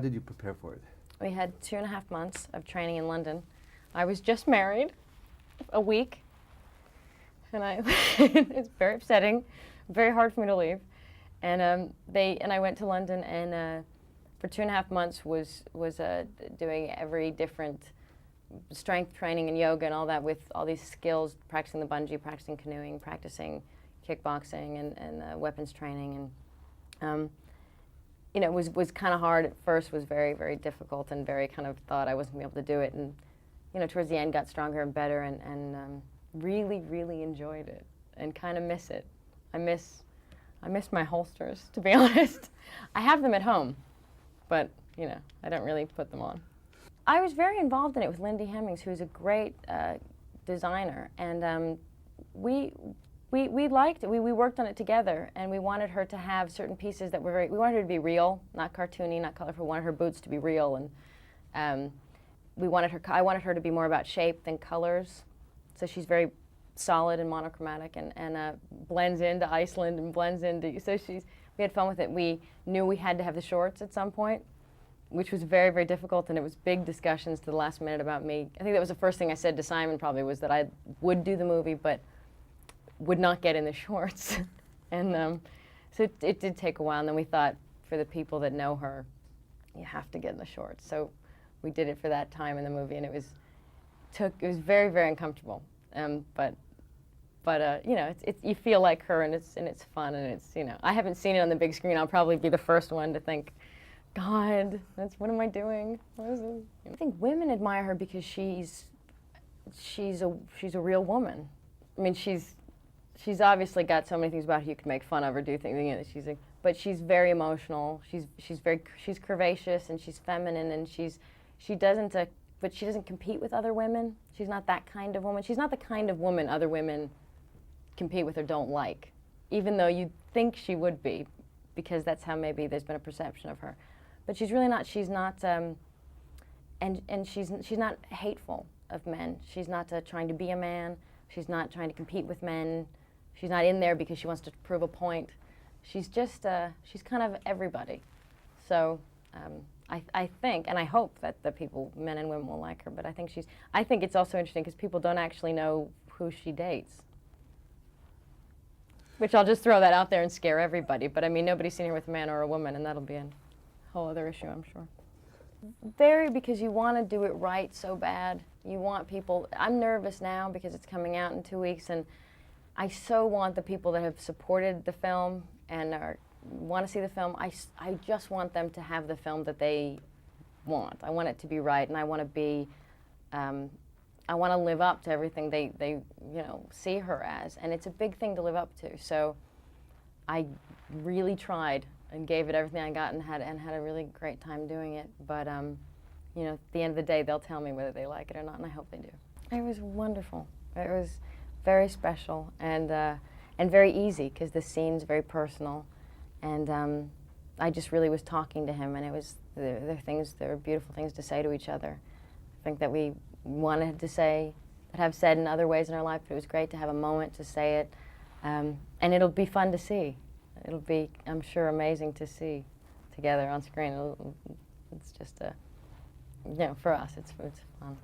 How did you prepare for it? We had 2.5 months of training in London. I was just married, a week, and it's very upsetting, very hard for me to leave. And I went to London, and for 2.5 months was doing every different strength training and yoga and all that with all these skills, practicing the bungee, practicing canoeing, practicing kickboxing and weapons training. And you know, it was kind of hard at first, was very, very difficult, and very kind of thought I wasn't going to be able to do it. And you know, towards the end got stronger and better, and really, really enjoyed it and kind of miss it. I miss my holsters, to be honest. I have them at home, but you know, I don't really put them on. I was very involved in it with Lindy Hemmings, who's a great designer, and we liked it. We worked on it together, and we wanted her to have certain pieces that were we wanted her to be real, not cartoony, not colorful. We wanted her boots to be real, and I wanted her to be more about shape than colors. So she's very solid and monochromatic, and blends into Iceland and blends into. So we had fun with it. We knew we had to have the shorts at some point, which was very, very difficult, and it was big discussions to the last minute about me. I think that was the first thing I said to Simon, probably, was that I would do the movie, but would not get in the shorts. And so it did take a while, and then we thought, for the people that know her, you have to get in the shorts. So we did it for that time in the movie, and it was very, very uncomfortable. But you know, you feel like her, and it's fun, and it's, you know, I haven't seen it on the big screen. I'll probably be the first one to think, God, what am I doing? What is it? I think women admire her because she's a real woman. I mean, she's obviously got so many things about her you can make fun of or do things. You know, but she's very emotional. She's curvaceous, and she's feminine, and she doesn't compete with other women. She's not that kind of woman. She's not the kind of woman other women compete with or don't like, even though you'd think she would be, because that's how maybe there's been a perception of her. But she's really not. She's not, and she's not hateful of men. She's not trying to be a man. She's not trying to compete with men. She's not in there because she wants to prove a point. She's just, she's kind of everybody. So I think, and I hope that the people, men and women, will like her. But I think it's also interesting because people don't actually know who she dates. Which I'll just throw that out there and scare everybody. But I mean, nobody's seen her with a man or a woman, and that'll be a whole other issue, I'm sure. Very, because you want to do it right so bad. You want people, I'm nervous now because it's coming out in 2 weeks, and I so want the people that have supported the film and want to see the film, I just want them to have the film that they want. I want it to be right, and I want to be, I want to live up to everything they you know, see her as, and it's a big thing to live up to. So I really tried and gave it everything I got, and had a really great time doing it. But you know, at the end of the day, they'll tell me whether they like it or not, and I hope they do. It was wonderful. It was very special and very easy, because the scene's very personal, and I just really was talking to him, and it was there were beautiful things to say to each other. I think that we wanted to say, that have said in other ways in our life, but it was great to have a moment to say it, and it'll be fun to see. It'll be, I'm sure, amazing to see together on screen. It's just you know, for us, it's fun.